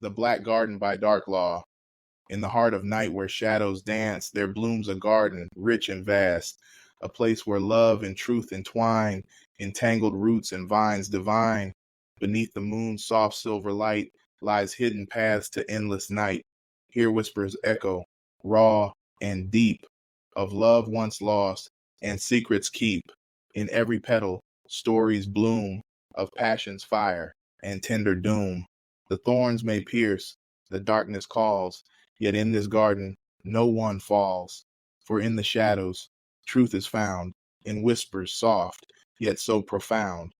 The Black Garden by Dark Law. In the heart of night where shadows dance, there blooms a garden, rich and vast, a place where love and truth entwine, entangled roots and vines divine. Beneath the moon's soft silver light lies hidden paths to endless night. Here whispers echo, raw and deep, of love once lost and secrets keep. In every petal, stories bloom of passion's fire and tender doom. The thorns may pierce, the darkness calls, yet in this garden no one falls. For in the shadows truth is found, in whispers soft, yet so profound.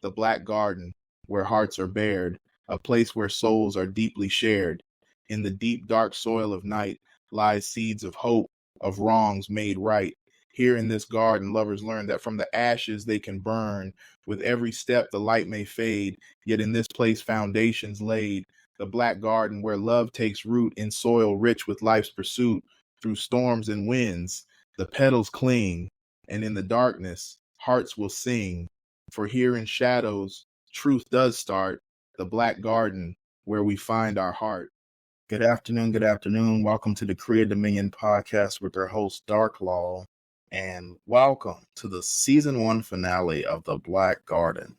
The black garden, where hearts are bared, a place where souls are deeply shared. In the deep dark soil of night lies seeds of hope, of wrongs made right. Here in this garden, lovers learn that from the ashes they can burn. With every step the light may fade, yet in this place foundations laid. The black garden where love takes root in soil rich with life's pursuit. Through storms and winds, the petals cling, and in the darkness, hearts will sing. For here in shadows, truth does start, the black garden where we find our heart. Good afternoon, good afternoon. Welcome to the Creative Dominion podcast with our host, Dark Law, and welcome to the season 1 finale of The Black Garden.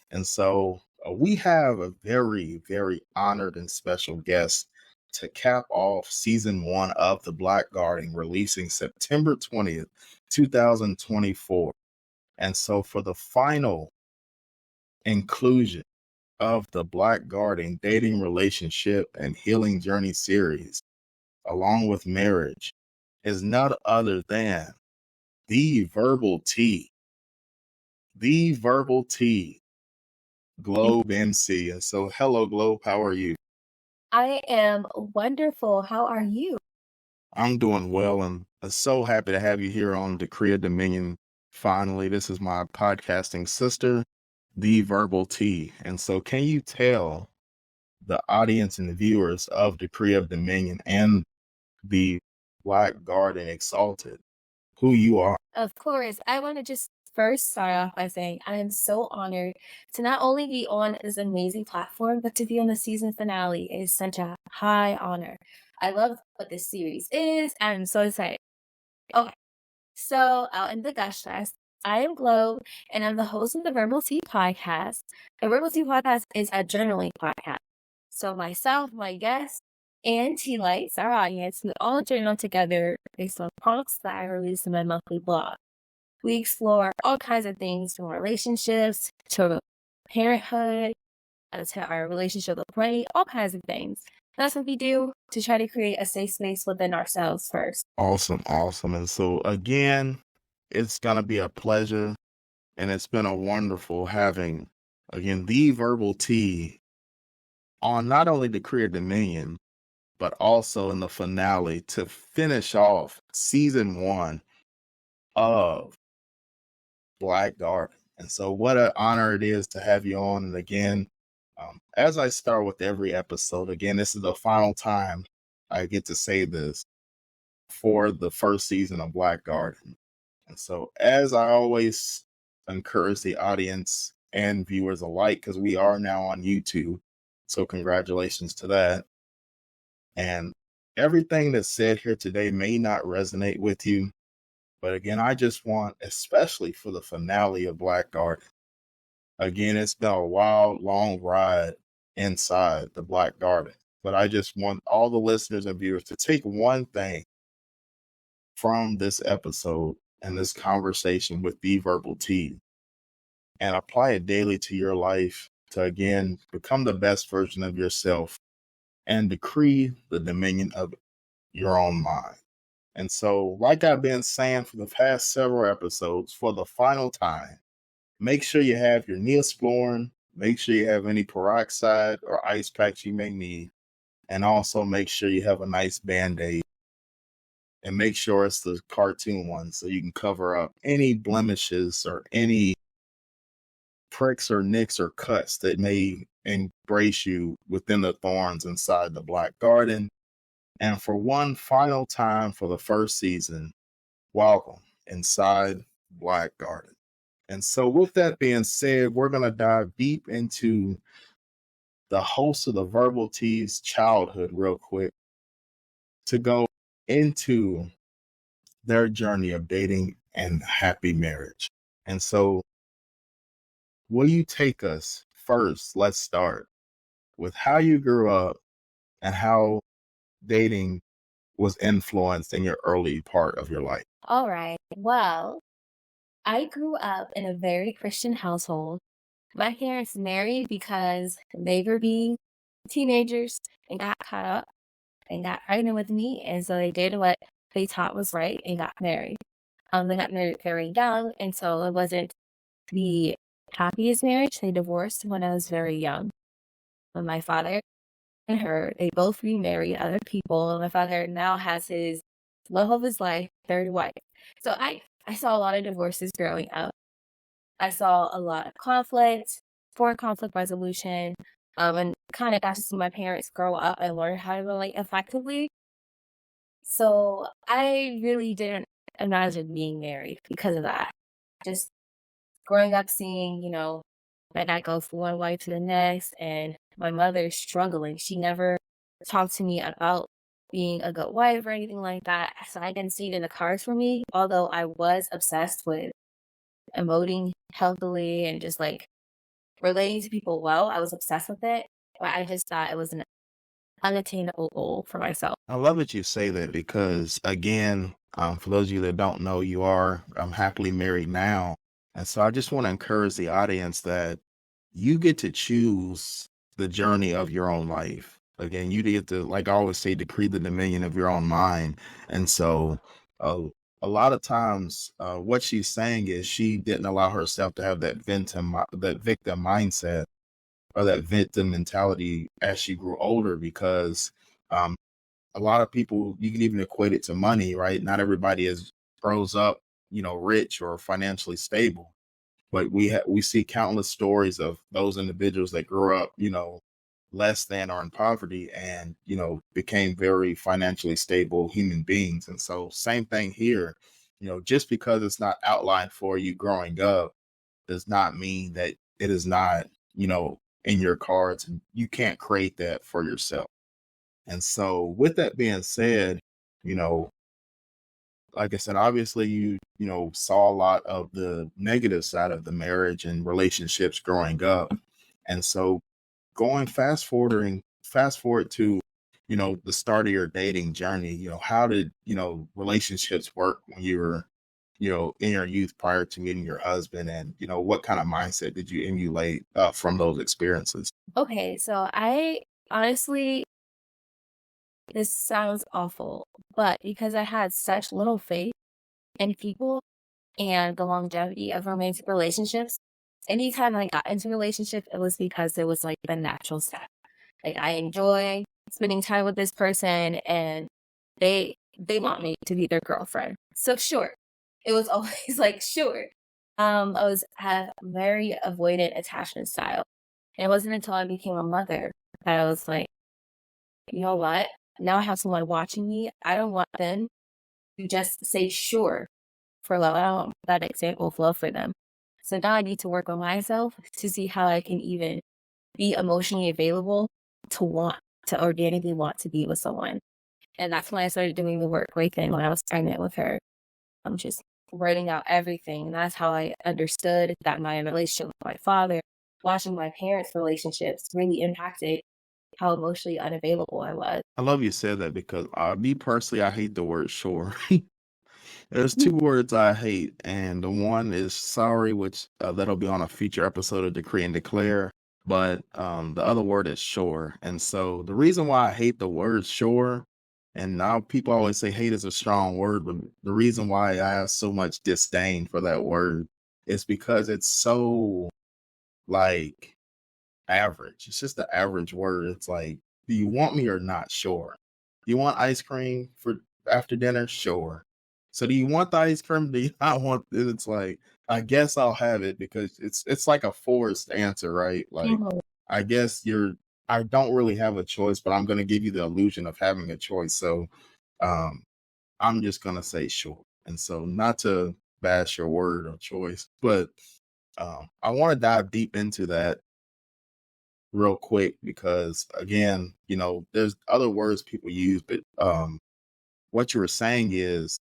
And so we have a very, very honored and special guest to cap off season 1 of The Black Garden, releasing September 20th, 2024. And so for the final inclusion of the Black Garden Dating, Relationship, and Healing Journey series, along with marriage, is none other than the Verbal T, Globe MC. And so, hello, Globe. How are you? I am wonderful. How are you? I'm doing well, and I'm so happy to have you here on the Creative Dominion. Finally, this is my podcasting sister, the Verbal T. And so, can you tell the audience and the viewers of the Creative Dominion and the Black Garden Exalted who you are? Of course, I want to just first start off by saying I am so honored to not only be on this amazing platform, but to be on the season finale. It is such a high honor. I love what this series is. I'm so excited. Okay, so out in the gush fest, I am Globe, and I'm the host of the Verbal Tea podcast. The Verbal Tea podcast is a journaling podcast. So myself, my guests, and Tealites, our audience, we all journal together based on prompts that I release in my monthly blog. We explore all kinds of things from relationships to parenthood, to our relationship with money, all kinds of things. That's what we do to try to create a safe space within ourselves first. Awesome. And so again, it's going to be a pleasure, and it's been a wonderful having, again, the Verbal T on not only the Creative Dominion, but also in the finale to finish off season 1 of Black Garden. And so what an honor it is to have you on. And again, as I start with every episode, again, this is the final time I get to say this for the first season of Black Garden. And so as I always encourage the audience and viewers alike, because we are now on YouTube, so congratulations to that. And everything that's said here today may not resonate with you, but again, I just want, especially for the finale of Black Garden, again, it's been a wild, long ride inside the Black Garden, but I just want all the listeners and viewers to take one thing from this episode and this conversation with the Verbal T and apply it daily to your life to, again, become the best version of yourself and decree the dominion of your own mind. And so, like I've been saying for the past several episodes, for the final time, make sure you have your Neosporin, make sure you have any peroxide or ice packs you may need, and also make sure you have a nice Band-Aid. And make sure it's the cartoon one so you can cover up any blemishes or any pricks or nicks or cuts that may embrace you within the thorns inside the Black Garden. And for one final time for the first season, welcome inside Black Garden. And so with that being said, we're going to dive deep into the host of the Verbal Tea's childhood real quick to go into their journey of dating and happy marriage. And so, will you take us first? Let's start with how you grew up and how dating was influenced in your early part of your life. All right. Well, I grew up in a very Christian household. My parents married because they were being teenagers and got caught up and got pregnant with me. And so they did what they thought was right and got married. They got married very young. And so it wasn't the happiest marriage. They divorced when I was very young. When my father and her, they both remarried other people. My father now has his love of his life, third wife. So I saw a lot of divorces growing up. I saw a lot of conflict, for conflict resolution, and kind of got to see my parents grow up and learn how to relate effectively. So I really didn't imagine being married because of that. Just growing up seeing, my dad go from one wife to the next and my mother struggling. She never talked to me about being a good wife or anything like that. So I didn't see it in the cards for me, although I was obsessed with emoting healthily and just like relating to people well. I was obsessed with it, but I just thought it was an unattainable goal for myself. I love that you say that because, again, for those of you that don't know, you are happily married now. And so I just want to encourage the audience that you get to choose the journey of your own life. Again, you get to, like I always say, decree the dominion of your own mind. And so a lot of times what she's saying is she didn't allow herself to have that victim mindset or that victim mentality as she grew older because um, a lot of people, you can even equate it to money, right? Not everybody grows up, rich or financially stable. But we see countless stories of those individuals that grew up, less than or in poverty and, became very financially stable human beings. And so same thing here, just because it's not outlined for you growing up does not mean that it is not, in your cards and you can't create that for yourself. And so with that being said, you know, like I said, obviously you saw a lot of the negative side of the marriage and relationships growing up. And so going fast forward to, the start of your dating journey, how did, relationships work when you were, in your youth prior to meeting your husband and, what kind of mindset did you emulate from those experiences? Okay, so I honestly, this sounds awful, but because I had such little faith in people and the longevity of romantic relationships, anytime I got into a relationship, it was because it was like the natural step. Like I enjoy spending time with this person and they want me to be their girlfriend. So sure. It was always like sure. I have very avoidant attachment style. And it wasn't until I became a mother that I was like, you know what? Now I have someone watching me. I don't want them to just say sure for love. I don't want that example of love for them. So now I need to work on myself to see how I can even be emotionally available to want to organically want to be with someone. And that's when I started doing the work right then when I was pregnant with her. I'm just writing out everything. And that's how I understood that my relationship with my father, watching my parents' relationships really impacted how emotionally unavailable I was. I love you said that because me personally, I hate the word sure. There's two words I hate, and the one is sorry, which that'll be on a future episode of Decree and Declare. But the other word is sure. And so the reason why I hate the word sure, and now people always say hate is a strong word, but the reason why I have so much disdain for that word is because it's so like average. It's just the average word. It's like, do you want me or not? Sure. Do you want ice cream for after dinner? Sure. So do you want the ice cream? Do you not want it? It's like, I guess I'll have it because it's like a forced answer, right? Like, Mhm. I guess I don't really have a choice, but I'm gonna give you the illusion of having a choice. So um I'm just gonna say sure. And so not to bash your word or choice, but I want to dive deep into that real quick because again, there's other words people use, but what you were saying is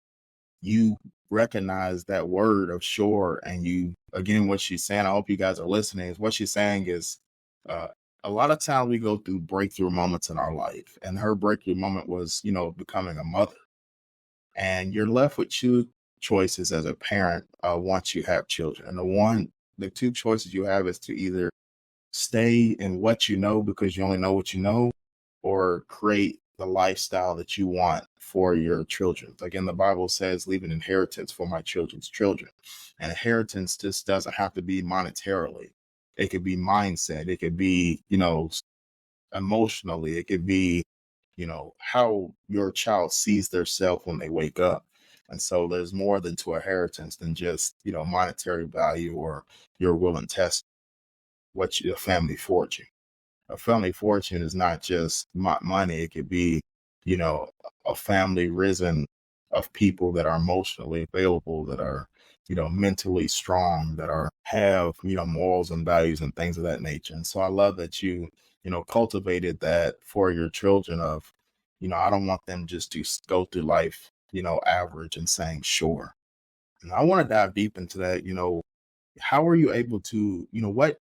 you recognize that word of sure, and you again what she's saying, I hope you guys are listening, is what she's saying is uh a lot of times we go through breakthrough moments in our life, and her breakthrough moment was becoming a mother, and you're left with two choices as a parent once you have children. And the two choices you have is to either stay in what you know because you only know what you know, or create the lifestyle that you want for your children. Again, the Bible says, leave an inheritance for my children's children. And inheritance just doesn't have to be monetarily. It could be mindset. It could be, emotionally. It could be, how your child sees their self when they wake up. And so there's more than to inheritance than just, monetary value or your will and test what your family fortune. A family fortune is not just money. It could be, you know, a family risen of people that are emotionally available, that are, mentally strong, that have, morals and values and things of that nature. And so I love that you, cultivated that for your children of, I don't want them just to go through life, average and saying sure. And I want to dive deep into that. How are you able to, what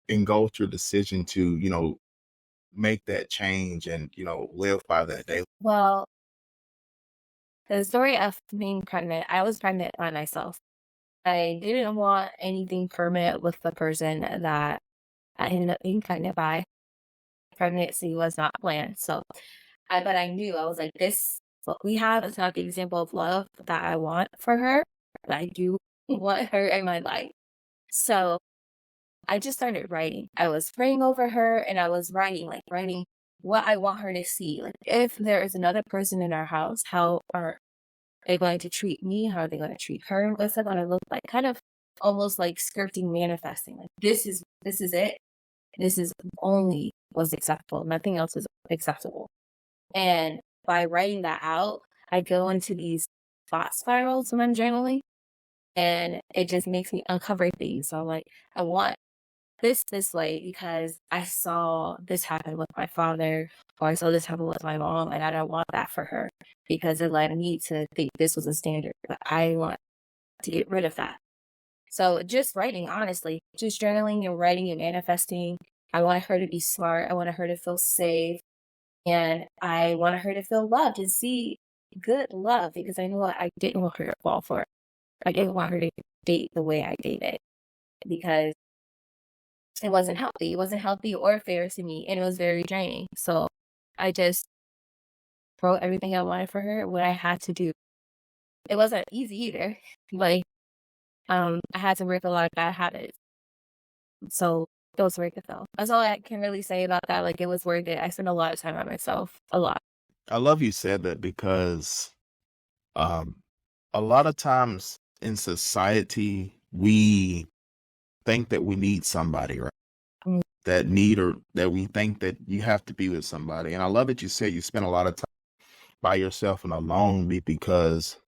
engulfed your decision to, make that change and, live by that daily? Well, the story of being pregnant, I was pregnant by myself. I didn't want anything permanent with the person that I ended up being pregnant by. Pregnancy was not planned. But I knew, I was like, this, what we have is not the example of love that I want for her. But I do want her in my life. So I just started writing. I was praying over her and I was writing what I want her to see. Like, if there is another person in our house, how are they going to treat me? How are they going to treat her? What's it going to look like? Kind of almost like scripting, manifesting. Like, this is it. This is only what's acceptable. Nothing else is acceptable. And by writing that out, I go into these thought spirals when I'm journaling, and it just makes me uncover things. So I'm like, I want this way because I saw this happen with my father, or I saw this happen with my mom, and I don't want that for her because it led me to think this was a standard. But I want to get rid of that. So just writing, honestly, just journaling and writing and manifesting. I want her to be smart. I want her to feel safe. And I wanted her to feel loved and see good love because I knew I didn't want her to fall for it. I didn't want her to date the way I dated because it wasn't healthy. It wasn't healthy or fair to me, and it was very draining. So I just wrote everything I wanted for her, what I had to do. It wasn't easy either. Like, I had to break a lot of bad habits. So it was worth it though. That's all I can really say about that. Like, it was worth it. I spent a lot of time on myself. A lot. I love you said that because um, a lot of times in society, we think that we need somebody, right? Mm. That need, or that we think that you have to be with somebody. And I love that you said you spend a lot of time by yourself and alone, because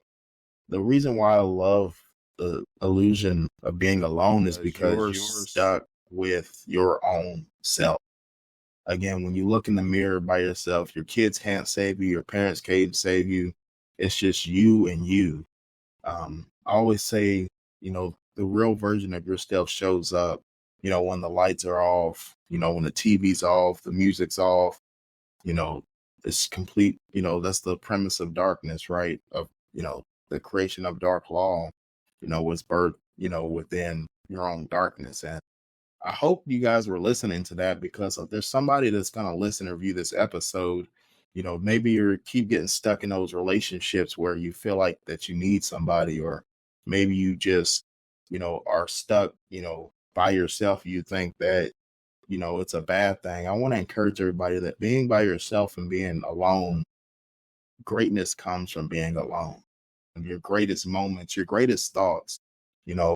the reason why I love the illusion of being alone is because you're stuck with your own self. Again, when you look in the mirror by yourself, your kids can't save you, your parents can't save you. It's just you and you. I always say, the real version of yourself shows up, when the lights are off, when the TV's off, the music's off, you know, it's complete, that's the premise of darkness, right? Of, the creation of dark law, was birthed, within your own darkness. And I hope you guys were listening to that, because if there's somebody that's going to listen or view this episode, maybe you keep getting stuck in those relationships where you feel like that you need somebody, or maybe you just, are stuck, by yourself. You think that, it's a bad thing. I want to encourage everybody that being by yourself and being alone, greatness comes from being alone. And your greatest moments, your greatest thoughts, you know,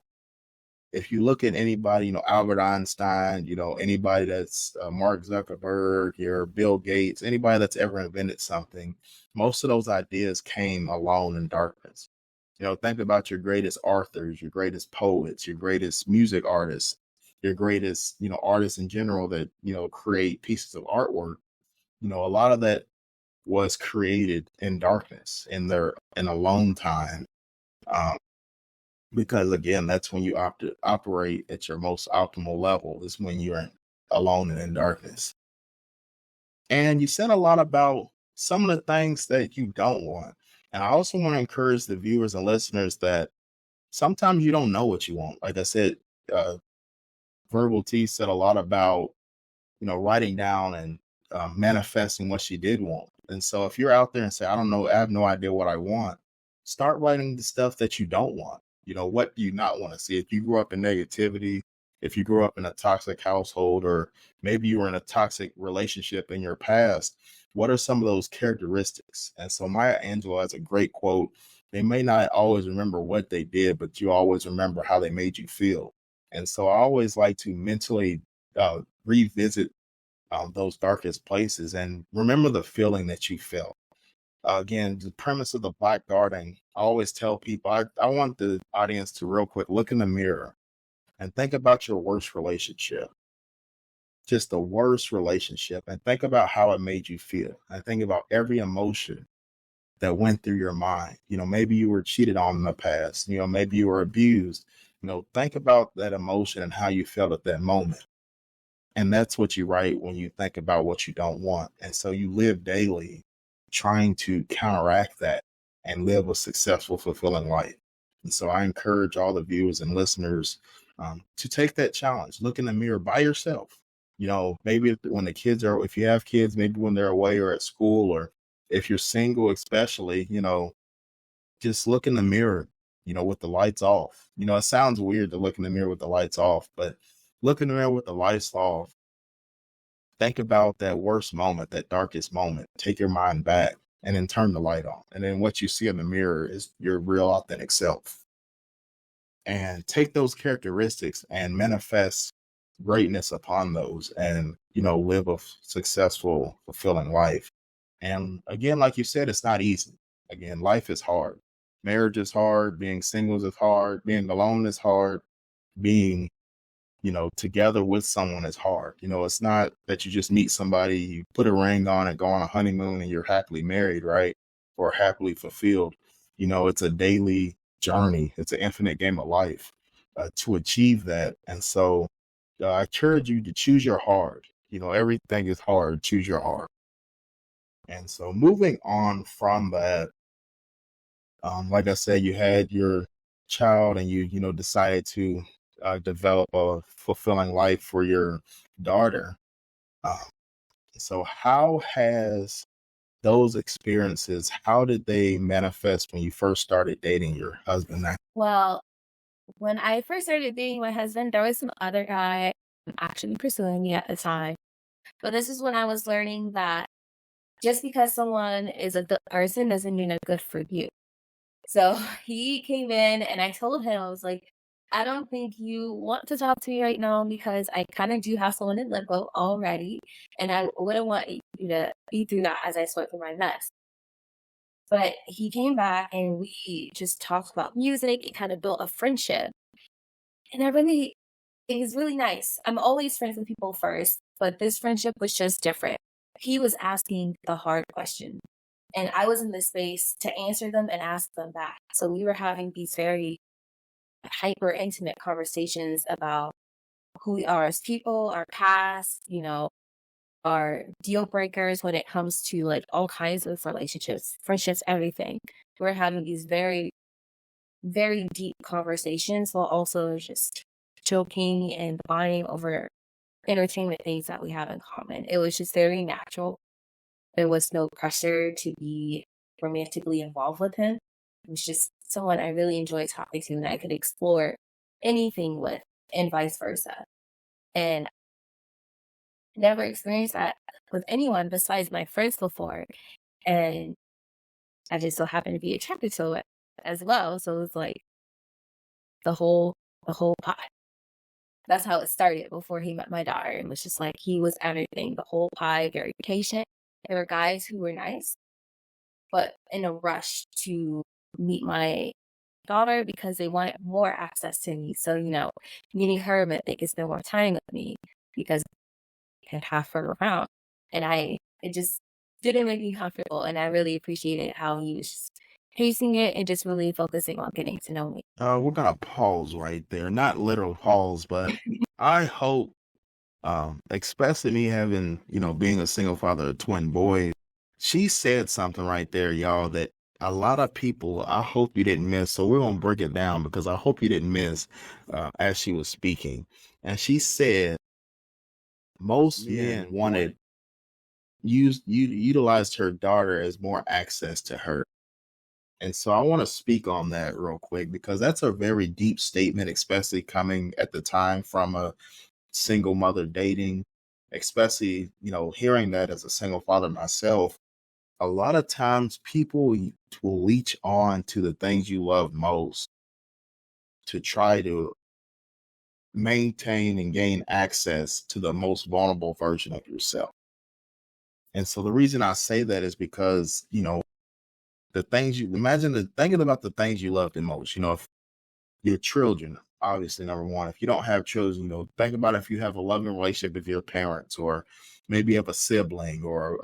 if you look at anybody, Albert Einstein, anybody that's Mark Zuckerberg, your Bill Gates, anybody that's ever invented something, most of those ideas came alone in darkness. Think about your greatest authors, your greatest poets, your greatest music artists. your greatest, artists in general that, create pieces of artwork, a lot of that was created in darkness in alone time. Um, because again, that's when you operate at your most optimal level, is when you're alone and in darkness. And you said a lot about some of the things that you don't want. And I also want to encourage the viewers and listeners that sometimes you don't know what you want. Like I said, uh, Verbal T said a lot about, writing down and manifesting what she did want. And so if you're out there and say, I don't know, I have no idea what I want, start writing the stuff that you don't want. What do you not want to see? If you grew up in negativity, if you grew up in a toxic household, or maybe you were in a toxic relationship in your past, what are some of those characteristics? And so Maya Angelou has a great quote. They may not always remember what they did, but you always remember how they made you feel. And so I always like to mentally revisit those darkest places and remember the feeling that you felt. Again, the premise of the Black Garden, I always tell people, I want the audience to real quick look in the mirror and think about your worst relationship, just the worst relationship, and think about how it made you feel. And think about every emotion that went through your mind. Maybe you were cheated on in the past, maybe you were abused. Think about that emotion and how you felt at that moment. And that's what you write when you think about what you don't want. And so you live daily trying to counteract that and live a successful, fulfilling life. And so I encourage all the viewers and listeners to take that challenge. Look in the mirror by yourself. Maybe when the kids are, if you have kids, maybe when they're away or at school, or if you're single, especially, just look in the mirror, with the lights off. It sounds weird to look in the mirror with the lights off, but look in the mirror with the lights off. Think about that worst moment, that darkest moment. Take your mind back and then turn the light on. And then what you see in the mirror is your real authentic self. And take those characteristics and manifest greatness upon those, and, live a successful, fulfilling life. And again, like you said, it's not easy. Again, life is hard. Marriage is hard. Being single is hard. Being alone is hard. Being together with someone is hard. It's not that you just meet somebody, you put a ring on and go on a honeymoon and you're happily married, right? Or happily fulfilled. It's a daily journey. It's an infinite game of life to achieve that. And so I encourage you to choose your hard. Everything is hard. Choose your hard. And so moving on from that, like I said, you had your child and you decided to develop a fulfilling life for your daughter. Uh, so how has those experiences, how did they manifest when you first started dating your husband? Well, when I first started dating my husband, there was some other guy actually pursuing me at the time. But this is when I was learning that just because someone is a good person doesn't mean they're good for you. So he came in and I told him, I was like, I don't think you want to talk to me right now because I kind of do have someone in limbo already. And I wouldn't want you to be through that as I sort through my mess. But he came back and we just talked about music and kind of built a friendship. And it was really nice. I'm always friends with people first, but this friendship was just different. He was asking the hard question, and I was in the space to answer them and ask them back. So we were having these very hyper intimate conversations about who we are as people, our past, our deal breakers when it comes to like all kinds of relationships, friendships, everything. We're having these very, very deep conversations while also just joking and bonding over entertainment things that we have in common. It was just very natural. There was no pressure to be romantically involved with him. It was just someone I really enjoyed talking to and I could explore anything with, and vice versa. And never experienced that with anyone besides my friends before. And I just so happened to be attracted to it as well. So it was like the whole pot. That's how it started before he met my daughter. It was just like he was everything, the whole pie, very patient. There were guys who were nice, but in a rush to meet my daughter because they want more access to me. So, meeting her meant they could spend more time with me because I could have her around. And it just didn't make me comfortable. And I really appreciated how he was just pacing it and just really focusing on getting to know me. We're gonna pause right there. Not literal pause, but I hope, especially me having, being a single father of twin boys, she said something right there, y'all, that a lot of people, I hope you didn't miss. So we're gonna break it down because I hope you didn't miss as she was speaking. And she said most men wanted utilized her daughter as more access to her. And so I want to speak on that real quick because that's a very deep statement, especially coming at the time from a single mother dating, especially, hearing that as a single father myself. A lot of times people will leech on to the things you love most to try to maintain and gain access to the most vulnerable version of yourself. And so the reason I say that is because, the things you imagine thinking about the things you love the most, if your children, obviously, number one. If you don't have children, think about if you have a loving relationship with your parents, or maybe you have a sibling, or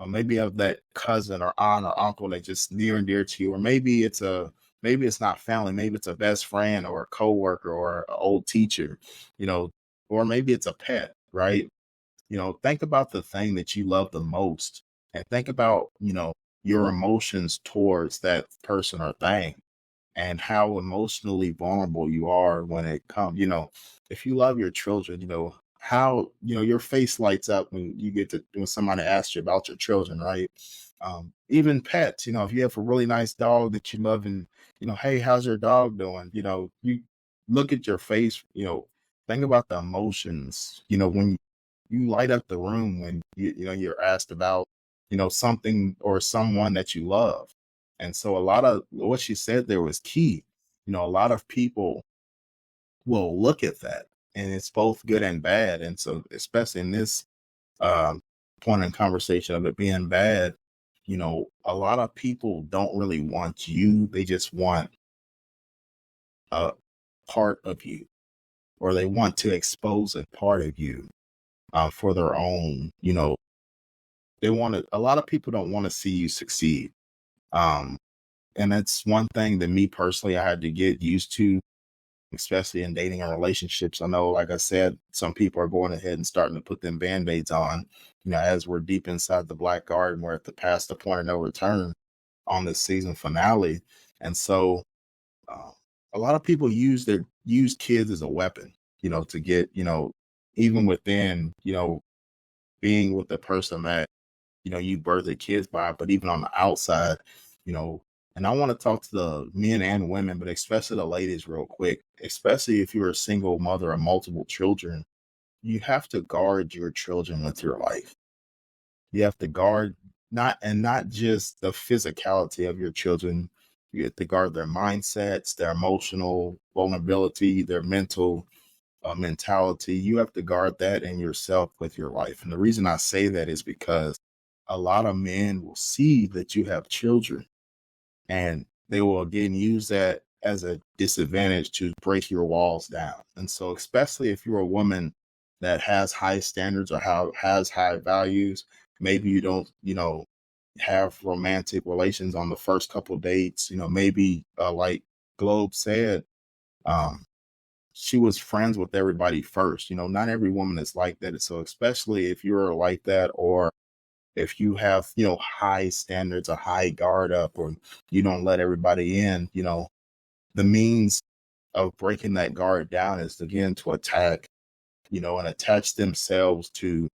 maybe you have that cousin or aunt or uncle that's just near and dear to you, or maybe it's not family, maybe it's a best friend or a coworker or an old teacher, you know, or maybe it's a pet, right? Think about the thing that you love the most, and think about, your emotions towards that person or thing, and how emotionally vulnerable you are when it comes, if you love your children, how, your face lights up when when somebody asks you about your children, right? Even pets, if you have a really nice dog that you love, and, hey, how's your dog doing? You look at your face, think about the emotions, when you light up the room when you're asked about, something or someone that you love. And so a lot of what she said there was key. A lot of people will look at that, and it's both good and bad. And so, especially in this um, point in conversation of it being bad, a lot of people don't really want you. They just want a part of you, or they want to expose a part of you for their own, a lot of people don't want to see you succeed. Um, and that's one thing that me personally, I had to get used to, especially in dating and relationships. I know, like I said, some people are going ahead and starting to put them band-aids on, as we're deep inside the Black Garden, we're at past the point of no return on this season finale. And so uh, a lot of people use kids as a weapon, to get, even within, being with the person that, you birthed kids by, but even on the outside, you know, and I want to talk to the men and women, but especially the ladies real quick, especially if you're a single mother of multiple children, you have to guard your children with your life. You have to guard not just the physicality of your children. You have to guard their mindsets, their emotional vulnerability, their mental mentality. You have to guard that in yourself with your life. And the reason I say that is because a lot of men will see that you have children, and they will again use that as a disadvantage to break your walls down. And so, especially if you're a woman that has high standards or has high values, maybe you don't, have romantic relations on the first couple dates, maybe like Globe said, um, she was friends with everybody first. Not every woman is like that. So especially if you're like that, or if you have, high standards, a high guard up, or you don't let everybody in, the means of breaking that guard down is again to attack, and attach themselves to,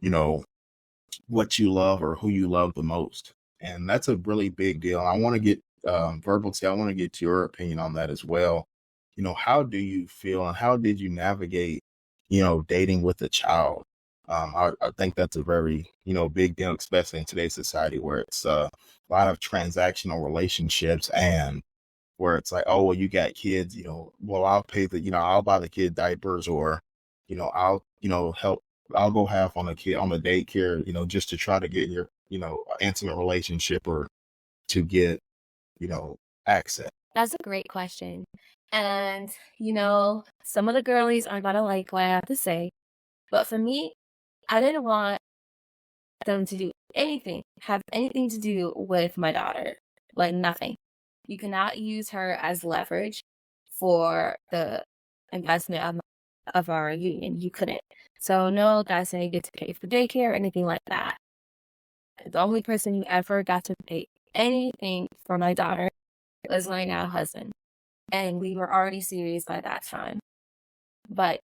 you know, what you love or who you love the most. And that's a really big deal. I want to get verbal I want to get your opinion on that as well. How do you feel, and how did you navigate, dating with a child? I think that's a very, big deal, especially in today's society where it's a lot of transactional relationships, and where it's like, oh, well, you got kids, well, I'll pay I'll buy the kid diapers, or, I'll, help, I'll go half on the kid on the daycare, just to try to get your, intimate relationship, or to get, you know, accent? That's a great question. And, some of the girlies aren't gonna like what I have to say, but for me, I didn't want them to do anything, have anything to do with my daughter. Like nothing. You cannot use her as leverage for the investment of our union. You couldn't. So no, guys didn't get to pay for daycare or anything like that. The only person who ever got to pay anything for my daughter was my now husband. And we were already serious by that time. But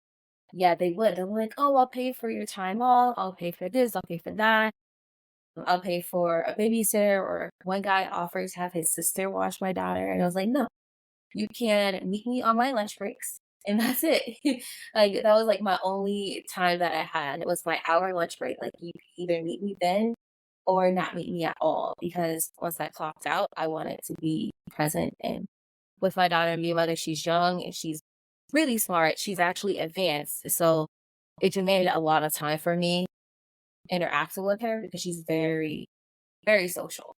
yeah, they would. They're like, oh, I'll pay for your time off. I'll pay for this. I'll pay for that. I'll pay for a babysitter. Or one guy offers to have his sister watch my daughter. And I was like, no, you can meet me on my lunch breaks. And that's it. Like, that was like my only time that I had. It was my hour lunch break. Like, you could either meet me then or not meet me at all. Because once I clocked out, I wanted to be present and with my daughter, me whether she's young and she's really smart. She's actually advanced. So it demanded a lot of time for me interacting with her because she's very, very social.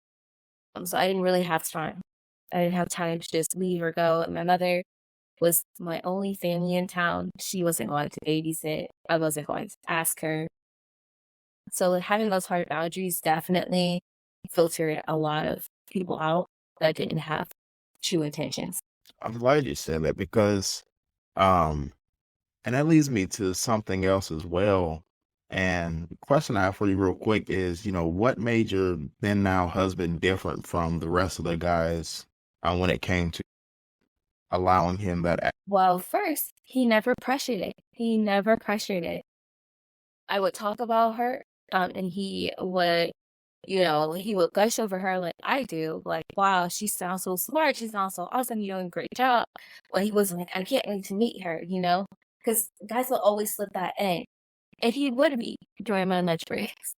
So I didn't really have time. I didn't have time to just leave or go. And my mother was my only family in town. She wasn't going to babysit. I wasn't going to ask her. So having those hard boundaries definitely filtered a lot of people out that didn't have true intentions. I'm glad you said that because, um, and that leads me to something else as well. And the question I have for you real quick is, what made your then now husband different from the rest of the guys when it came to allowing him that? Well, first, he never pressured it. He never pressured it. I would talk about her, and he would gush over her like I do. Like, wow, she sounds so smart. She sounds so awesome. You're doing a great job. Well, he was like, I can't wait to meet her, because guys will always slip that in. And he would be during my lunch breaks.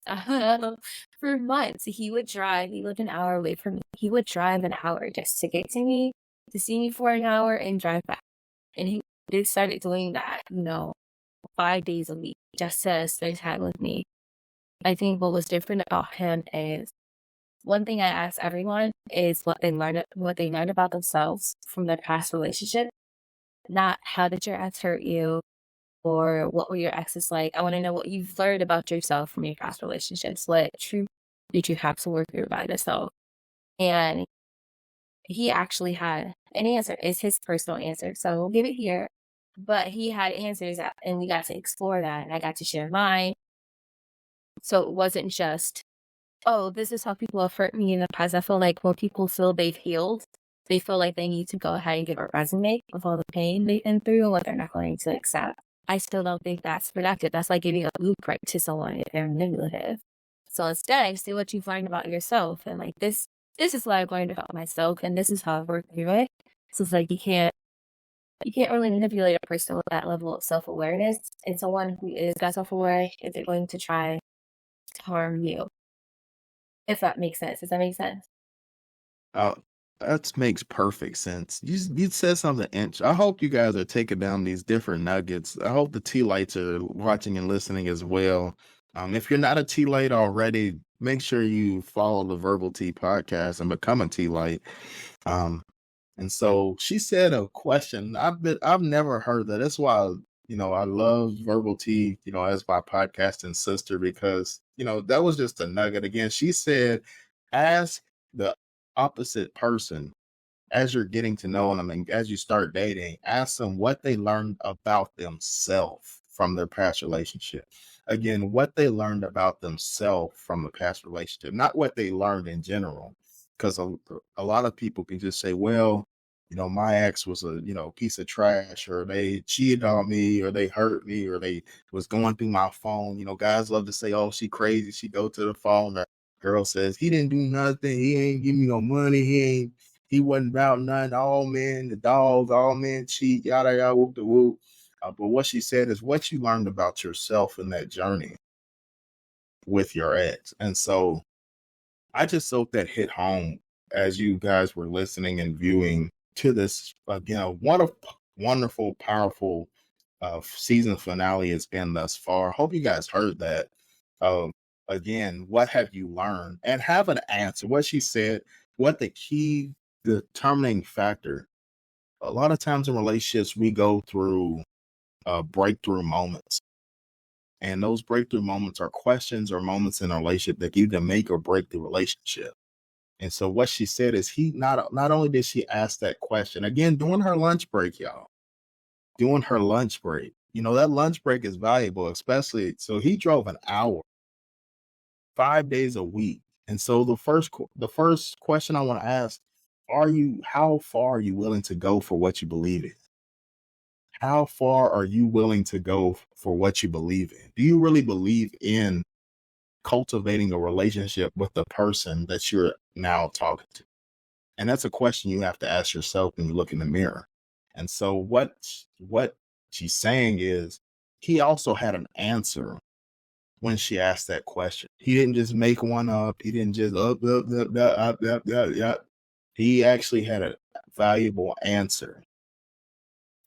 For months, he would drive. He lived an hour away from me. He would drive an hour just to get to me, to see me for an hour, and drive back. And he did started doing that, 5 days a week, just to spend time with me. I think what was different about him is one thing I ask everyone is what they learned about themselves from their past relationship, not how did your ex hurt you or what were your exes like. I want to know what you've learned about yourself from your past relationships. What truth did you have to work through by yourself? And he actually had an answer. It's his personal answer. So we'll give it here. But he had answers and we got to explore that and I got to share mine. So it wasn't just, oh, this is how people have hurt me in the past. I feel like when people feel they've healed, they feel like they need to go ahead and give a resume of all the pain they've been through and what they're not going to accept. I still don't think that's productive. That's like giving a blueprint to someone if they're manipulative. So instead, say what you've learned about yourself and like this is what I've learned about myself and this is how I've worked through it. So it's like you can't really manipulate a person with that level of self-awareness. And someone who is that self-aware, if they're going to try to harm you. If that makes sense. Does that make sense? That makes perfect sense. You said something. I hope you guys are taking down these different nuggets. I hope the Tealites are watching and listening as well. If you're not a Tealite already, make sure you follow the Verbal Tea podcast and become a Tealite. And so she said a question. I've never heard that. That's why I love Verbal Tea, as my podcasting sister because that was just a nugget. Again, she said, ask the opposite person as you're getting to know them and as you start dating, ask them what they learned about themselves from their past relationship. Again, what they learned about themselves from the past relationship, not what they learned in general. Because a lot of people can just say, well, my ex was a, piece of trash, or they cheated on me, or they hurt me, or they was going through my phone. Guys love to say, oh, she crazy. She go to the phone. Girl says, he didn't do nothing. He ain't give me no money. He wasn't about nothing. All men, the dogs, all men cheat, yada, yada, whoop the whoop. But what she said is what you learned about yourself in that journey with your ex. And so I just hope that hit home as you guys were listening and viewing to this, wonderful, powerful season finale it's been thus far. Hope you guys heard that. Again, what have you learned? And have an answer. What she said, what the key determining factor. A lot of times in relationships, we go through breakthrough moments. And those breakthrough moments are questions or moments in a relationship that either make or break the relationship. And so what she said is he not only did she ask that question again during her lunch break, y'all, during her lunch break. That lunch break is valuable, especially so he drove an hour, 5 days a week. And so the first question I want to ask, how far are you willing to go for what you believe in? How far are you willing to go for what you believe in? Do you really believe in cultivating a relationship with the person that you're now talking to? And that's a question you have to ask yourself when you look in the mirror. And so what she's saying is he also had an answer when she asked that question. He didn't just make one up. He didn't just up. He actually had a valuable answer.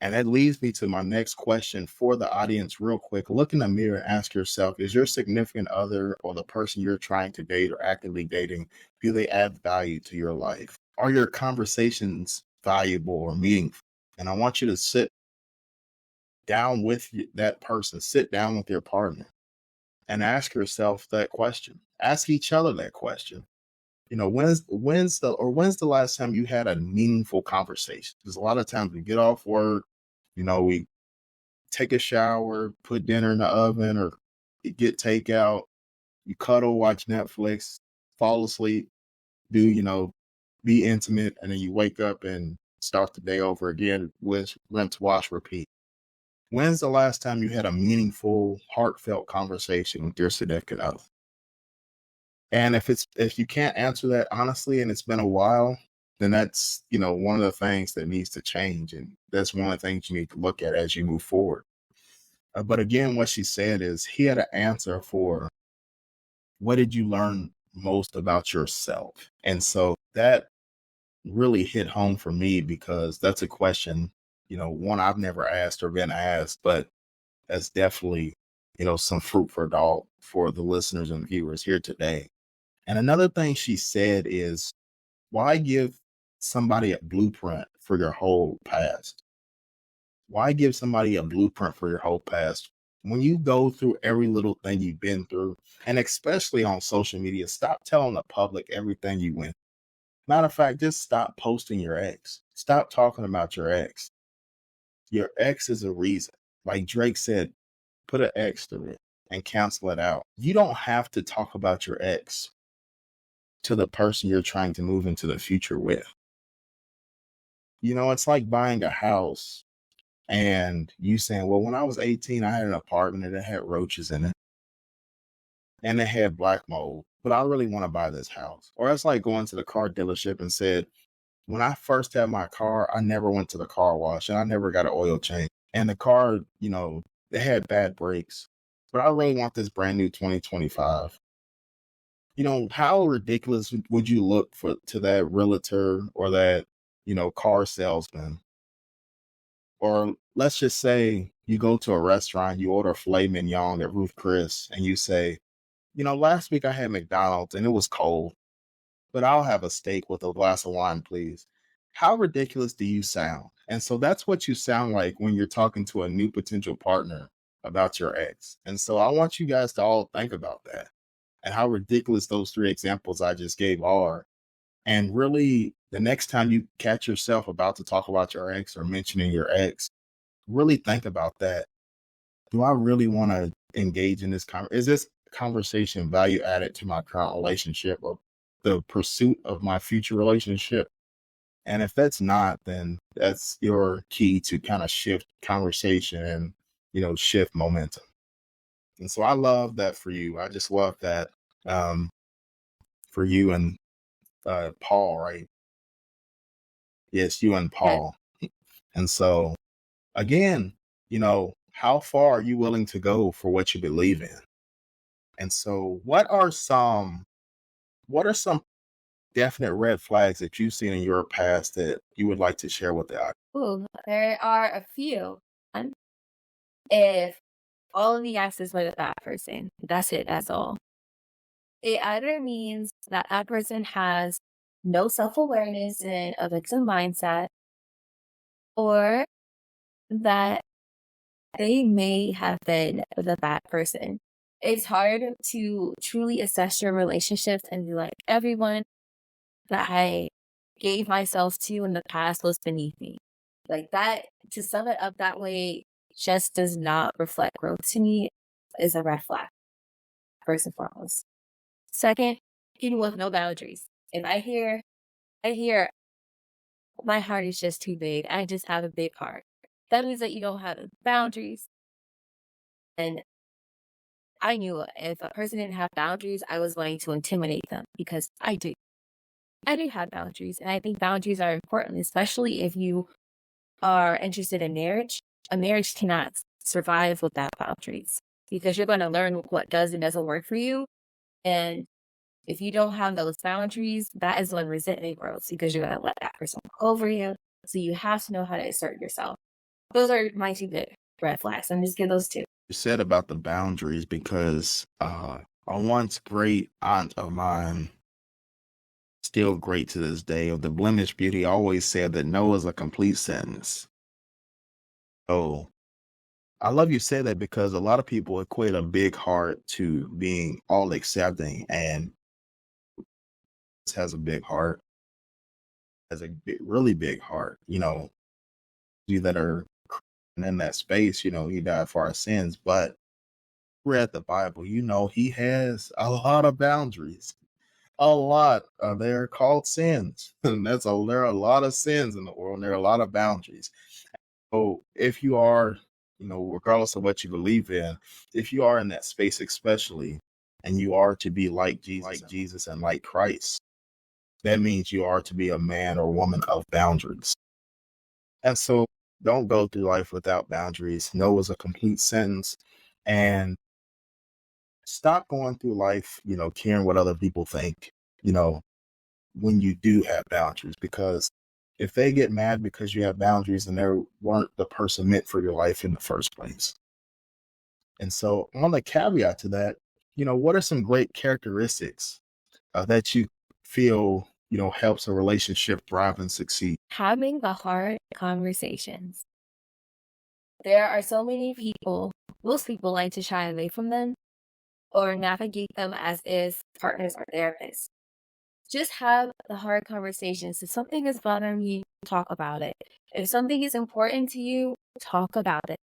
And that leads me to my next question for the audience, real quick. Look in the mirror and ask yourself, is your significant other or the person you're trying to date or actively dating, do they add value to your life? Are your conversations valuable or meaningful? And I want you to sit down with that person, sit down with your partner and ask yourself that question. Ask each other that question. When's the last time you had a meaningful conversation? Because a lot of times we get off work, we take a shower, put dinner in the oven, or get takeout, you cuddle, watch Netflix, fall asleep, be intimate, and then you wake up and start the day over again with rinse, wash, repeat. When's the last time you had a meaningful, heartfelt conversation with your significant other? And if you can't answer that honestly and it's been a while, then that's, one of the things that needs to change. And that's one of the things you need to look at as you move forward. But again, what she said is he had an answer for what did you learn most about yourself? And so that really hit home for me because that's a question, one I've never asked or been asked, but that's definitely, some fruit for thought for the listeners and viewers here today. And another thing she said is, why give somebody a blueprint for your whole past? Why give somebody a blueprint for your whole past? When you go through every little thing you've been through, and especially on social media, stop telling the public everything you went. Matter of fact, just stop posting your ex. Stop talking about your ex. Your ex is a reason. Like Drake said, put an X to it and cancel it out. You don't have to talk about your ex to the person you're trying to move into the future with. It's like buying a house and you saying, well, when I was 18, I had an apartment that had roaches in it and it had black mold, but I really want to buy this house. Or it's like going to the car dealership and said, when I first had my car, I never went to the car wash and I never got an oil change. And the car, it had bad brakes, but I really want this brand new 2025. How ridiculous would you look to that realtor or that, car salesman? Or let's just say you go to a restaurant, you order filet mignon at Ruth Chris, and you say, last week I had McDonald's and it was cold, but I'll have a steak with a glass of wine, please. How ridiculous do you sound? And so that's what you sound like when you're talking to a new potential partner about your ex. And so I want you guys to all think about that and how ridiculous those three examples I just gave are. And really, the next time you catch yourself about to talk about your ex or mentioning your ex, really think about that. Do I really want to engage in this is this conversation value added to my current relationship or the pursuit of my future relationship? And if that's not, then that's your key to kind of shift conversation and, shift momentum. And so I love that for you. I just love that for you and Paul, right? Yes, you and Yeah. Paul. And so again, how far are you willing to go for what you believe in? And so what are some definite red flags that you've seen in your past that you would like to share with the audience? Ooh, there are a few. One, if all of the answers were that person, that's it, that's all. It either means that that person has no self-awareness and a victim mindset, or that they may have been the bad person. It's hard to truly assess your relationships and be like, everyone that I gave myself to in the past was beneath me. Like that, to sum it up that way, just does not reflect growth to me, is a red flag, first and foremost. Second, people with no boundaries. If I hear, my heart is just too big. I just have a big heart. That means that you don't have boundaries. And I knew if a person didn't have boundaries, I was going to intimidate them because I do. I do have boundaries. And I think boundaries are important, especially if you are interested in marriage. A marriage cannot survive without boundaries because you're going to learn what does and doesn't work for you. And if you don't have those boundaries, that is when resentment grows because you're going to let that person walk over you. So you have to know how to assert yourself. Those are my two big red flags. I'm just give those two. You said about the boundaries because a once great aunt of mine, still great to this day, of the blemished beauty, always said that no is a complete sentence. Oh, I love you say that because a lot of people equate a big heart to being all accepting, and has a big heart, has a really big heart. You that are in that space, he died for our sins, but read the Bible, he has a lot of boundaries. A lot. They're called sins. And there are a lot of sins in the world, and there are a lot of boundaries. So if you are, regardless of what you believe in, if you are in that space, especially, and you are to be like Jesus and like Christ, that means you are to be a man or woman of boundaries. And so don't go through life without boundaries. No is a complete sentence. And stop going through life, caring what other people think, when you do have boundaries, because if they get mad because you have boundaries, then they weren't the person meant for your life in the first place. And so on the caveat to that, what are some great characteristics that you feel, helps a relationship thrive and succeed? Having the hard conversations. There are so many people, most people like to shy away from them or navigate them as if partners or therapists. Just have the hard conversations. If something is bothering you, talk about it. If something is important to you, talk about it.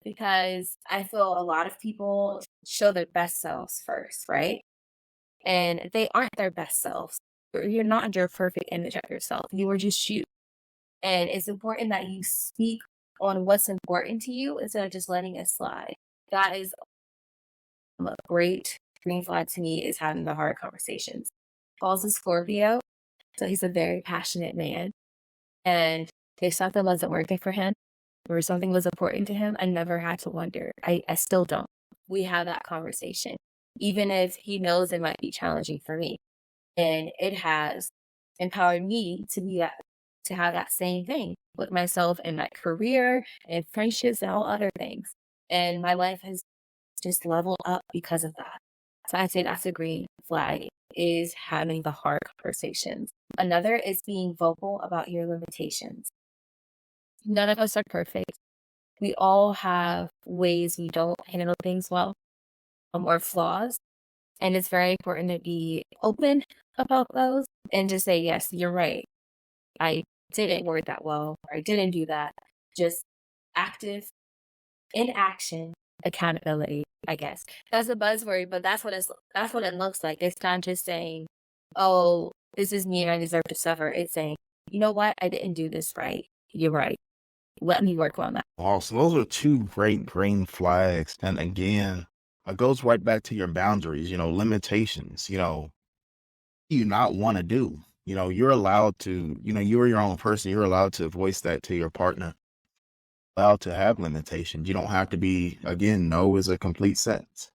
Because I feel a lot of people show their best selves first, right? And they aren't their best selves. You're not your perfect image of yourself. You are just you. And it's important that you speak on what's important to you instead of just letting it slide. That is a great green flag to me, is having the hard conversations. Paul's a Scorpio, so he's a very passionate man. And if something wasn't working for him or something was important to him, I never had to wonder. I still don't. We have that conversation, even if he knows it might be challenging for me. And it has empowered me to be that, to have that same thing with myself and my career and friendships and all other things. And my life has just leveled up because of that. So I'd say that's a green flag, is having the hard conversations. Another is being vocal about your limitations. None of us are perfect. We all have ways we don't handle things well, or flaws. And it's very important to be open about those and just say, yes, you're right. I didn't word that well, or I didn't do that. Just active, in action, accountability, I guess. That's a buzzword, but that's what it looks like. It's not just saying, oh, this is me and I deserve to suffer. It's saying, you know what? I didn't do this right. You're right. Let me work on that. Awesome. Those are two great green flags. And again, it goes right back to your boundaries, limitations, you not want to do. You're allowed to, you're your own person. You're allowed to voice that to your partner, allowed to have limitations. You don't have to be, again, no is a complete sentence.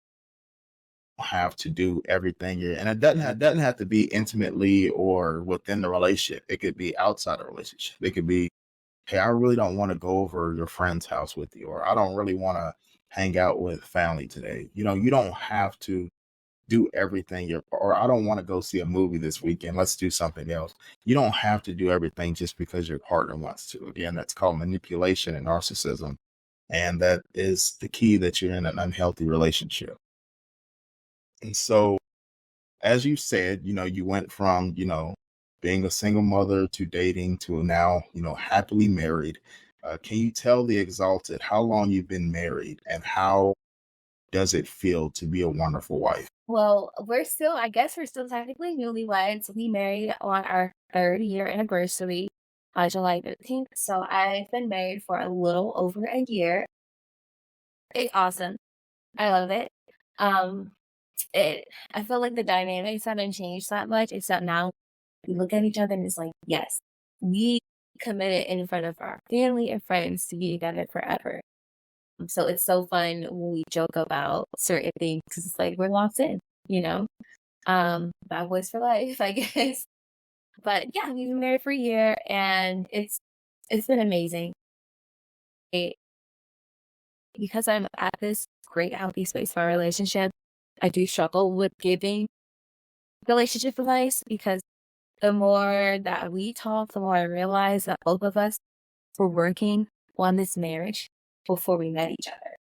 You don't have to do everything. And it doesn't have to be intimately or within the relationship. It could be outside the relationship. It could be, hey, I really don't want to go over your friend's house with you, or I don't really want to hang out with family today. You don't have to do everything or I don't want to go see a movie this weekend. Let's do something else. You don't have to do everything just because your partner wants to. Again, that's called manipulation and narcissism. And that is the key that you're in an unhealthy relationship. And so, as you said, you went from, being a single mother to dating to now, happily married. Can you tell the exalted how long you've been married and how does it feel to be a wonderful wife? Well, I guess we're still technically newlyweds. We married on our 3rd-year anniversary, July 15th. So I've been married for a little over a year. It's awesome. I love it. Um, it I feel like the dynamics haven't changed that much, except now we look at each other and it's like, yes, we committed in front of our family and friends to be together forever. So it's so fun when we joke about certain things because it's like we're locked in, you know? Bad boys for life, I guess. But yeah, we've been married for a year and it's been amazing. It, because I'm at this great healthy space for our relationship, I do struggle with giving relationship advice because the more that we talk, the more I realize that both of us were working on this marriage before we met each other.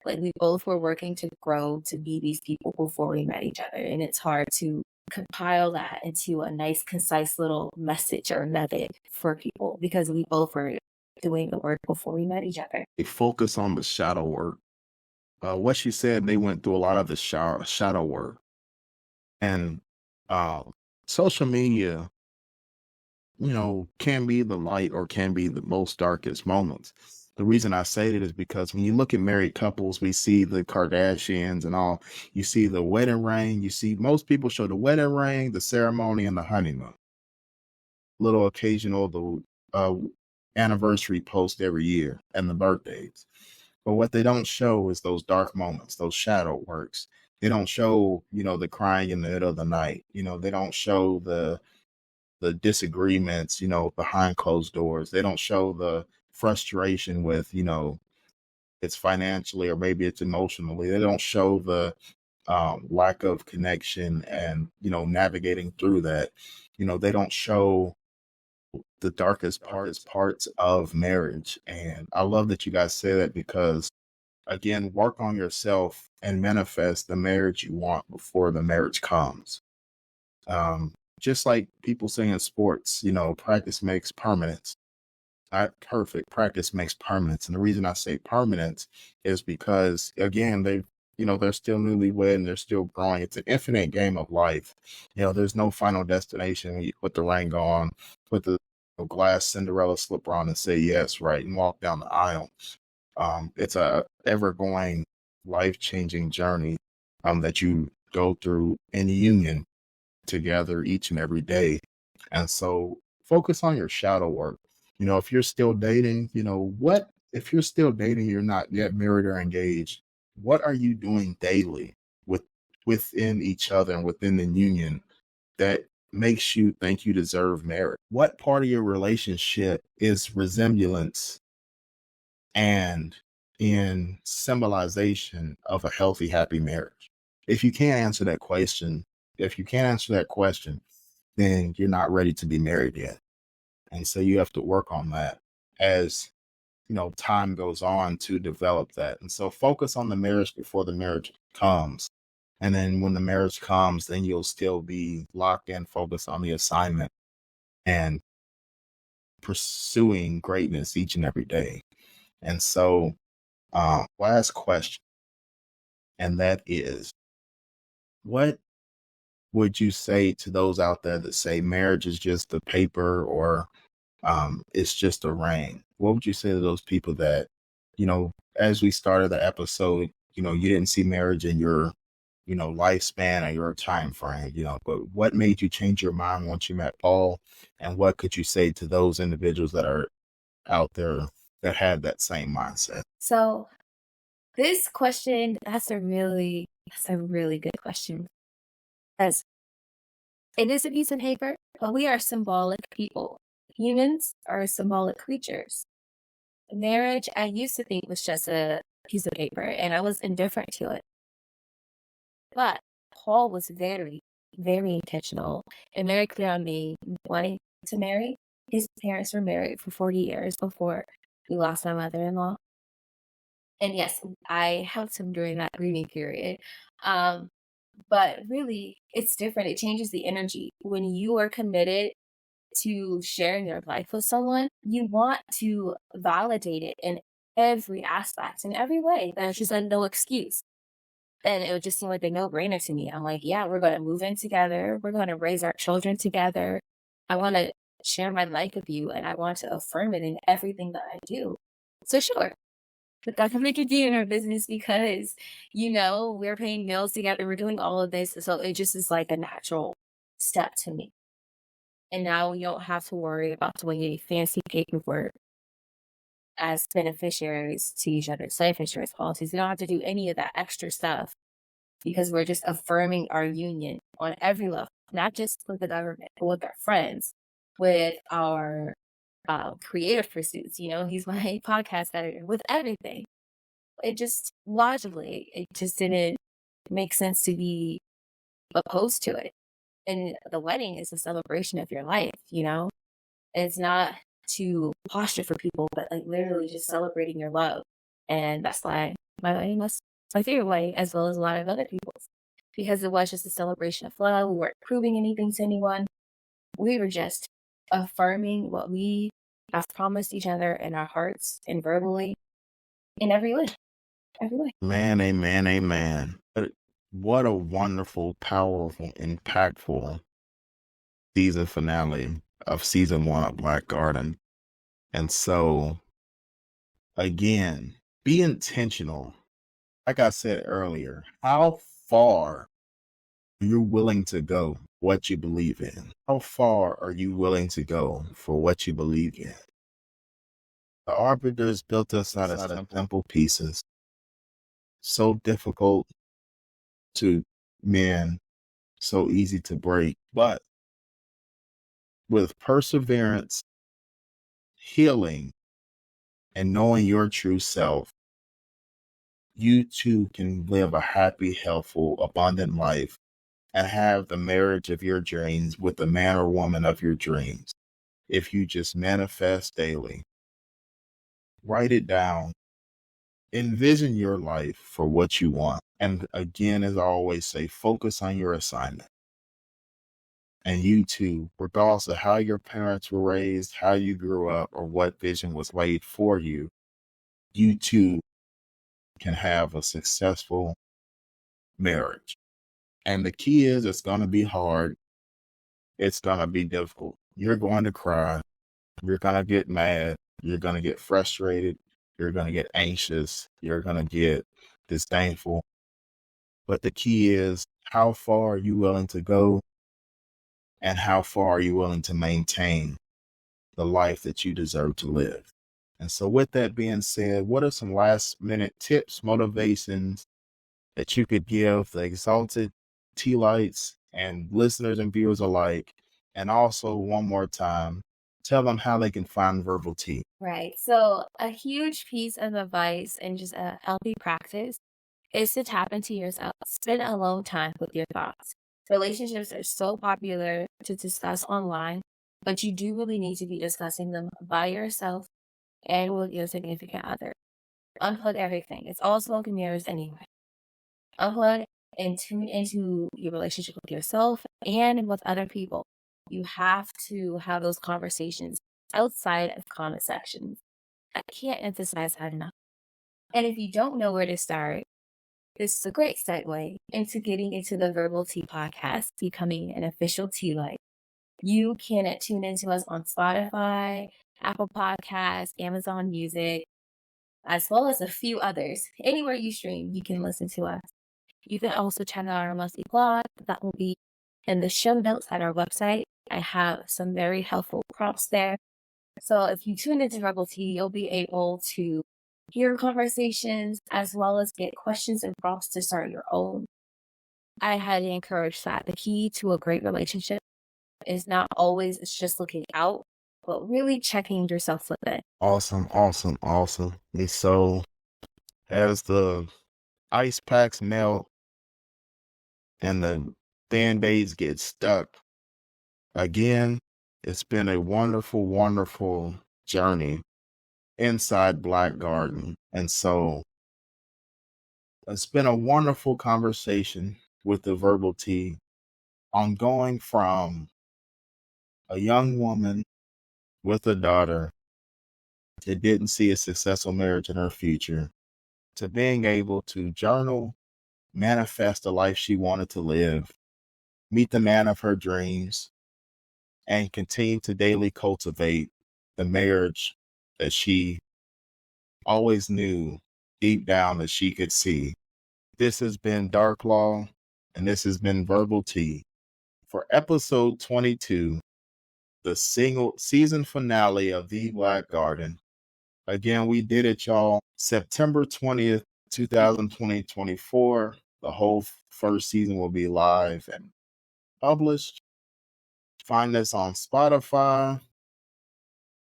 Like we both were working to grow to be these people before we met each other. And it's hard to compile that into a nice, concise little message or nugget for people because we both were doing the work before we met each other. They focus on the shadow work. What she said, they went through a lot of the shadow work. And uh, social media, can be the light or can be the most darkest moments. The reason I say that is because when you look at married couples, we see the Kardashians and all. You see the wedding ring. You see most people show the wedding ring, the ceremony, and the honeymoon. Little occasional the anniversary post every year and the birthdays. But what they don't show is those dark moments, those shadow works. They don't show, the crying in the middle of the night. They don't show the disagreements, behind closed doors. They don't show the frustration with, it's financially or maybe it's emotionally. They don't show the lack of connection and, navigating through that. They don't show the darkest parts of marriage. And I love that you guys say that because, again, work on yourself and manifest the marriage you want before the marriage comes. Just like people say in sports, practice makes permanence. Not perfect. Practice makes permanence. And the reason I say permanence is because, again, they're still newlywed and they're still growing. It's an infinite game of life. There's no final destination. You put the ring on, put the glass Cinderella slipper on and say yes, right, and walk down the aisle. It's a ever-going, life-changing journey that you go through in union together each and every day. And so focus on your shadow work. If you're still dating, if you're still dating, you're not yet married or engaged, what are you doing daily within each other and within the union that makes you think you deserve marriage? What part of your relationship is resemblance and in symbolization of a healthy, happy marriage? If you can't answer that question, then you're not ready to be married yet. And so you have to work on that as, time goes on to develop that. And so focus on the marriage before the marriage comes. And then when the marriage comes, then you'll still be locked in, focused on the assignment and pursuing greatness each and every day. And so, last question, and that is, what would you say to those out there that say marriage is just a paper or it's just a ring? What would you say to those people that, as we started the episode, you didn't see marriage in your, lifespan or your time frame, but what made you change your mind once you met Paul? And what could you say to those individuals that are out there that had that same mindset? So this question, that's a really good question. Because it is a piece of paper, but we are symbolic people. Humans are symbolic creatures. Marriage, I used to think was just a piece of paper, and I was indifferent to it. But call was very, very intentional and very clear on me wanting to marry. His parents were married for 40 years before we lost my mother-in-law. And yes, I helped him during that grieving period. Um, but really, it's different. It changes the energy. When you are committed to sharing your life with someone, you want to validate it in every aspect, in every way. There's just a no excuse. And it would just seem like a no-brainer to me. I'm like, yeah, we're going to move in together. We're going to raise our children together. I want to share my life with you, and I want to affirm it in everything that I do. So sure, but that's what we could do in our business because, we're paying meals together. We're doing all of this. So it just is like a natural step to me. And now we don't have to worry about doing any fancy paperwork as beneficiaries to each other's life insurance policies. We don't have to do any of that extra stuff because we're just affirming our union on every level, not just with the government, but with our friends, with our creative pursuits. He's my podcast editor, with everything. It just logically, it just didn't make sense to be opposed to it. And the wedding is a celebration of your life, It's not to posture for people, but like literally just celebrating your love. And that's why my wedding was my favorite wedding, as well as a lot of other people's, because it was just a celebration of love. We weren't proving anything to anyone. We were just affirming what we have promised each other in our hearts and verbally in every way. Every way. Man, amen, amen. What a wonderful, powerful, impactful season finale of season 1 of Black Garden. And so, again, be intentional. Like I said earlier, how far are you willing to go, what you believe in? How far are you willing to go for what you believe in? The arbiters built us out of simple pieces, so difficult to mend, so easy to break. But with perseverance, healing, and knowing your true self, you too can live a happy, healthful, abundant life and have the marriage of your dreams with the man or woman of your dreams. If you just manifest daily, write it down, envision your life for what you want. And again, as I always say, focus on your assignment. And you too, regardless of how your parents were raised, how you grew up, or what vision was laid for you, you too can have a successful marriage. And the key is it's going to be hard. It's going to be difficult. You're going to cry. You're going to get mad. You're going to get frustrated. You're going to get anxious. You're going to get disdainful. But the key is, how far are you willing to go? And how far are you willing to maintain the life that you deserve to live? And so with that being said, what are some last minute tips, motivations that you could give the exalted Tealites and listeners and viewers alike? And also, one more time, tell them how they can find Verbal Tea. Right. So a huge piece of advice and just a healthy practice is to tap into yourself. Spend alone time with your thoughts. Relationships are so popular to discuss online, but you do really need to be discussing them by yourself and with your significant other. Unplug everything. It's all smoke and mirrors anyway. Unplug and tune into your relationship with yourself and with other people. You have to have those conversations outside of comment sections. I can't emphasize that enough. And if you don't know where to start, this is a great segue into getting into the Verbal Tea podcast, becoming an official Tealite. You can tune into us on Spotify, Apple Podcasts, Amazon Music, as well as a few others. Anywhere you stream, you can listen to us. You can also check out our monthly blog. That will be in the show notes at our website. I have some very helpful prompts there. So if you tune into Verbal Tea, you'll be able to hear conversations as well as get questions and prompts to start your own. I highly encourage that. The key to a great relationship is not always it's just looking out, but really checking yourself within. Awesome. And so as the ice packs melt and the band-aids get stuck. Again, it's been a wonderful, wonderful journey inside Black Garden. And so it's been a wonderful conversation with the Verbal Tea on going from a young woman with a daughter that didn't see a successful marriage in her future to being able to journal, manifest the life she wanted to live, meet the man of her dreams, and continue to daily cultivate the marriage that she always knew deep down that she could see. This has been Dark Law, and this has been Verbal Tea for episode 22, the single season finale of The Black Garden. Again, we did it, y'all. September 20th, 2024. The whole first season will be live and published. Find us on Spotify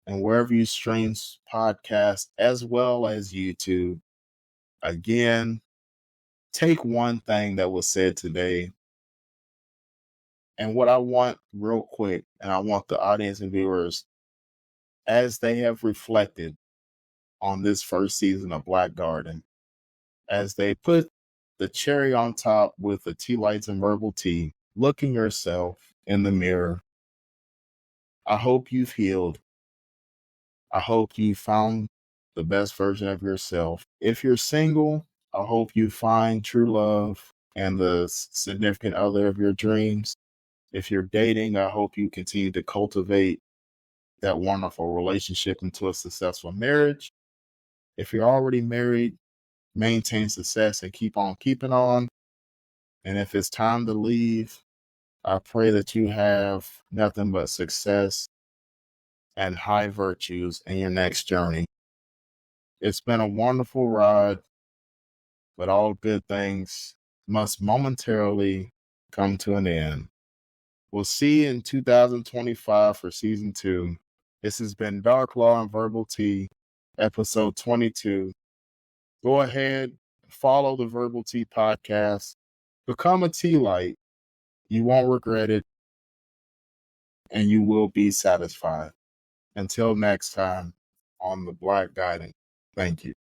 and wherever you stream podcasts, as well as YouTube. Again, take one thing that was said today. And what I want real quick, and I want the audience and viewers, as they have reflected on this first season of Black Garden, as they put the cherry on top with the Tealites and Verbal Tea, looking yourself in the mirror. I hope you've healed. I hope you found the best version of yourself. If you're single, I hope you find true love and the significant other of your dreams. If you're dating, I hope you continue to cultivate that wonderful relationship into a successful marriage. If you're already married, maintain success and keep on keeping on. And if it's time to leave, I pray that you have nothing but success and high virtues in your next journey. It's been a wonderful ride, but all good things must momentarily come to an end. We'll see you in 2025 for season 2. This has been Dark Law and Verbal Tea, episode 22. Go ahead, follow the Verbal Tea podcast, become a Tealite. You won't regret it, and you will be satisfied. Until next time on the Black Guiding, thank you.